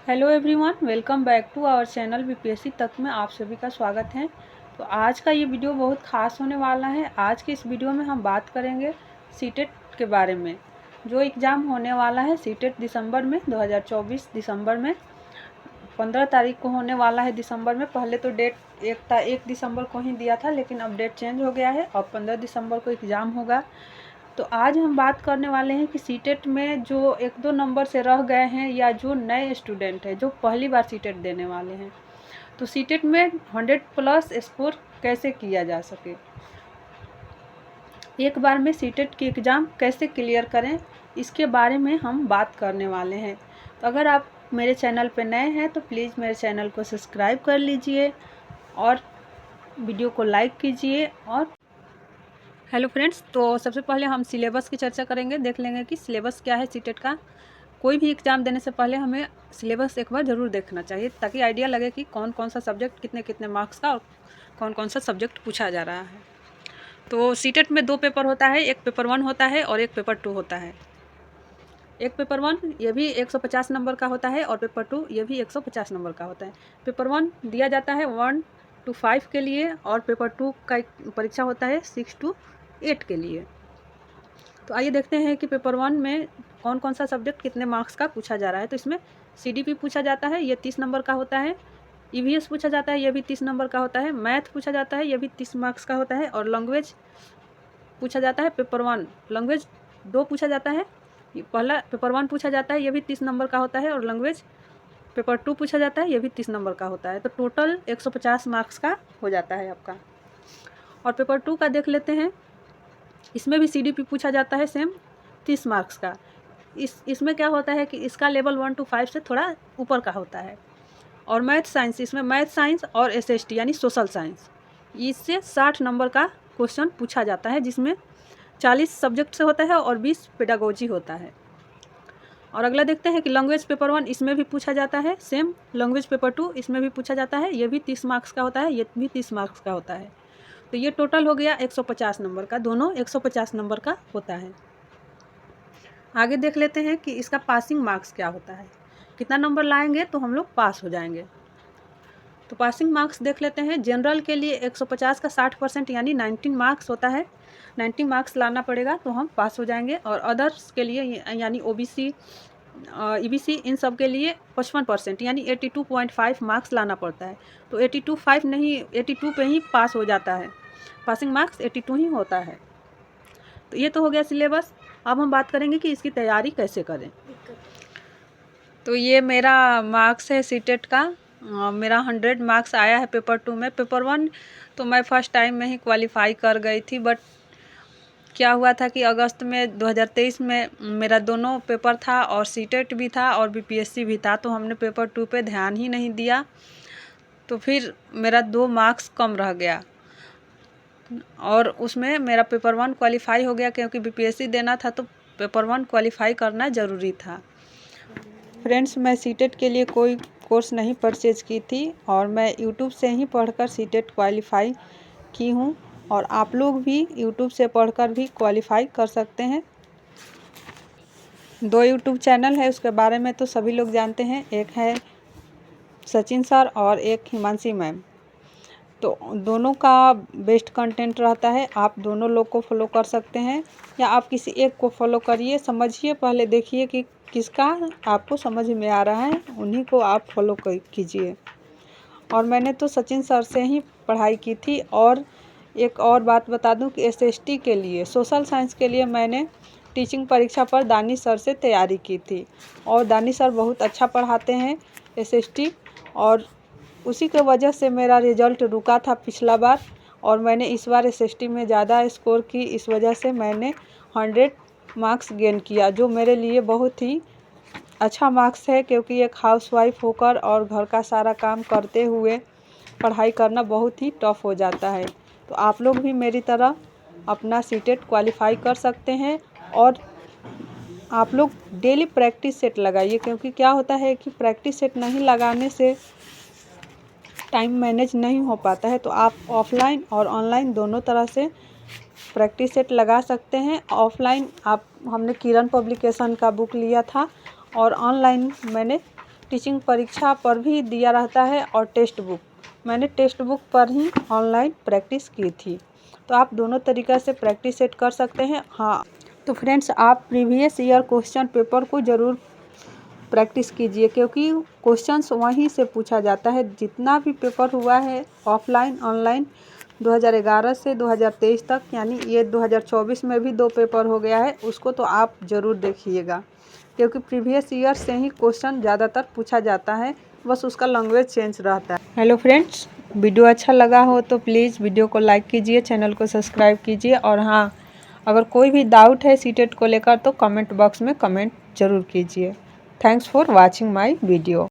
Hello everyone, welcome back to our channel BPSC तक में आप सभी का स्वागत है। तो आज का ये वीडियो बहुत ख़ास होने वाला है। आज के इस वीडियो में हम बात करेंगे सीटेट के बारे में, जो एग्ज़ाम होने वाला है सीटेट दिसंबर में 2024 दिसंबर में 15 तारीख को होने वाला है। दिसंबर में पहले तो डेट 1 दिसंबर को ही दिया था, लेकिन अब डेट चेंज हो गया है और 15 दिसंबर को एग्ज़ाम होगा। तो आज हम बात करने वाले हैं कि सीटेट में जो 1-2 नंबर से रह गए हैं या जो नए स्टूडेंट हैं जो पहली बार सीटेट देने वाले हैं, तो सीटेट में 100+ स्कोर कैसे किया जा सके, एक बार में सीटेट की एग्ज़ाम कैसे क्लियर करें, इसके बारे में हम बात करने वाले हैं। तो अगर आप मेरे चैनल पर नए हैं तो प्लीज़ मेरे चैनल को सब्सक्राइब कर लीजिए और वीडियो को लाइक कीजिए। और हेलो फ्रेंड्स, तो सबसे पहले हम सिलेबस की चर्चा करेंगे। देख लेंगे कि सिलेबस क्या है सीटेट का। कोई भी एग्ज़ाम देने से पहले हमें सिलेबस एक बार ज़रूर देखना चाहिए, ताकि आइडिया लगे कि कौन कौन सा सब्जेक्ट कितने कितने मार्क्स का और कौन कौन सा सब्जेक्ट पूछा जा रहा है। तो सीटेट में 2 पेपर होता है, एक पेपर 1 होता है और एक पेपर 2 होता है। एक पेपर 1 ये भी 150 नंबर का होता है और पेपर 2 ये भी 150 नंबर का होता है। पेपर 1 दिया जाता है 1 to 5 के लिए और पेपर 2 का परीक्षा होता है 6 to 8 के लिए। तो आइए देखते हैं कि पेपर 1 में कौन कौन सा सब्जेक्ट कितने मार्क्स का पूछा जा रहा है। तो इसमें सीडीपी पूछा जाता है, ये 30 नंबर का होता है। ईवीएस पूछा जाता है, ये भी 30 नंबर का होता है। मैथ पूछा जाता है, ये भी 30 मार्क्स का होता है। और लैंग्वेज पूछा जाता है पेपर 1, लैंग्वेज 2 पूछा जाता है। पहला पेपर 1 पूछा जाता है, ये भी 30 नंबर का होता है। और लैंग्वेज पेपर 2 पूछा जाता है, ये भी 30 नंबर का होता है। तो टोटल 150 मार्क्स का हो जाता है आपका। और पेपर 2 का देख लेते हैं। इसमें भी सीडीपी पूछा जाता है, सेम 30 मार्क्स का। इसमें क्या होता है कि इसका लेवल 1 to 5 से थोड़ा ऊपर का होता है। और मैथ साइंस, इसमें मैथ साइंस और एसएसटी यानी सोशल साइंस, इससे 60 नंबर का क्वेश्चन पूछा जाता है, जिसमें 40 सब्जेक्ट से होता है और 20 पेडागोजी होता है। और अगला देखते हैं कि लैंग्वेज पेपर 1, इसमें भी पूछा जाता है सेम। लैंग्वेज पेपर 2 इसमें भी पूछा जाता है, ये भी 30 मार्क्स का होता है, ये भी 30 मार्क्स का होता है। तो ये टोटल हो गया 150 नंबर का, दोनों 150 नंबर का होता है। आगे देख लेते हैं कि इसका पासिंग मार्क्स क्या होता है, कितना नंबर लाएंगे तो हम लोग पास हो जाएंगे। तो पासिंग मार्क्स देख लेते हैं। जनरल के लिए 150 का 60% यानी 19 मार्क्स होता है। 19 मार्क्स लाना पड़ेगा तो हम पास हो जाएंगे। और अदर्स के लिए यानी ओबीसी, ईबीसी, इन सब के लिए 55% यानी 82.5 मार्क्स लाना पड़ता है। तो 82.5 नहीं, 82 पे ही पास हो जाता है। पासिंग मार्क्स 82 ही होता है। तो ये तो हो गया सिलेबस। अब हम बात करेंगे कि इसकी तैयारी कैसे करें। तो ये मेरा मार्क्स है सीटेट का। मेरा 100 मार्क्स आया है पेपर 2 में। पेपर 1 तो मैं फर्स्ट टाइम में ही क्वालिफाई कर गई थी, बट क्या हुआ था कि अगस्त में 2023 में मेरा दोनों पेपर था और सीटेट भी था और बीपीएससी भी था, तो हमने पेपर 2 पे ध्यान ही नहीं दिया। तो फिर मेरा 2 मार्क्स कम रह गया और उसमें मेरा पेपर 1 क्वालिफाई हो गया, क्योंकि बीपीएससी देना था तो पेपर 1 क्वालिफाई करना ज़रूरी था। फ्रेंड्स, मैं सीटेट के लिए कोई कोर्स नहीं परचेज की थी और मैं यूट्यूब से ही पढ़कर सीटेट क्वालिफाई की हूँ। और आप लोग भी यूट्यूब से पढ़कर भी क्वालिफाई कर सकते हैं। 2 यूट्यूब चैनल है, उसके बारे में तो सभी लोग जानते हैं। एक है सचिन सर और एक हिमांशी मैम। तो दोनों का बेस्ट कंटेंट रहता है, आप दोनों लोग को फॉलो कर सकते हैं या आप किसी एक को फॉलो करिए। समझिए, पहले देखिए कि किसका आपको समझ में आ रहा है, उन्हीं को आप फॉलो कीजिए। और मैंने तो सचिन सर से ही पढ़ाई की थी। और एक और बात बता दूं कि एसएसटी के लिए, सोशल साइंस के लिए मैंने टीचिंग परीक्षा पर दानिश सर से तैयारी की थी। और दानिश सर बहुत अच्छा पढ़ाते हैं एसएसटी, और उसी के वजह से मेरा रिज़ल्ट रुका था पिछला बार और मैंने इस बार एसएसटी में ज़्यादा स्कोर की। इस वजह से मैंने 100 मार्क्स गेन किया, जो मेरे लिए बहुत ही अच्छा मार्क्स है, क्योंकि एक हाउसवाइफ होकर और घर का सारा काम करते हुए पढ़ाई करना बहुत ही टफ हो जाता है। तो आप लोग भी मेरी तरह अपना सीटेट क्वालिफाई कर सकते हैं। और आप लोग डेली प्रैक्टिस सेट लगाइए, क्योंकि क्या होता है कि प्रैक्टिस सेट नहीं लगाने से टाइम मैनेज नहीं हो पाता है। तो आप ऑफलाइन और ऑनलाइन दोनों तरह से प्रैक्टिस सेट लगा सकते हैं। ऑफलाइन हमने किरण पब्लिकेशन का बुक लिया था और ऑनलाइन मैंने टीचिंग परीक्षा पर भी दिया रहता है और टेक्स्ट बुक। मैंने टेक्स्ट बुक पर ही ऑनलाइन प्रैक्टिस की थी, तो आप दोनों तरीक़ा से प्रैक्टिस सेट कर सकते हैं। हाँ, तो फ्रेंड्स, आप प्रीवियस ईयर क्वेश्चन पेपर को ज़रूर प्रैक्टिस कीजिए, क्योंकि क्वेश्चंस वहीं से पूछा जाता है। जितना भी पेपर हुआ है ऑफलाइन ऑनलाइन 2011 से 2023 तक, यानी ये 2024 में भी 2 पेपर हो गया है, उसको तो आप ज़रूर देखिएगा, क्योंकि प्रीवियस ईयर से ही क्वेश्चन ज़्यादातर पूछा जाता है, बस उसका लैंग्वेज चेंज रहता है। हेलो फ्रेंड्स, वीडियो अच्छा लगा हो तो प्लीज़ वीडियो को लाइक कीजिए, चैनल को सब्सक्राइब कीजिए, और हाँ, अगर कोई भी डाउट है सीटेट को लेकर तो कमेंट बॉक्स में कमेंट ज़रूर कीजिए। Thanks for watching my video.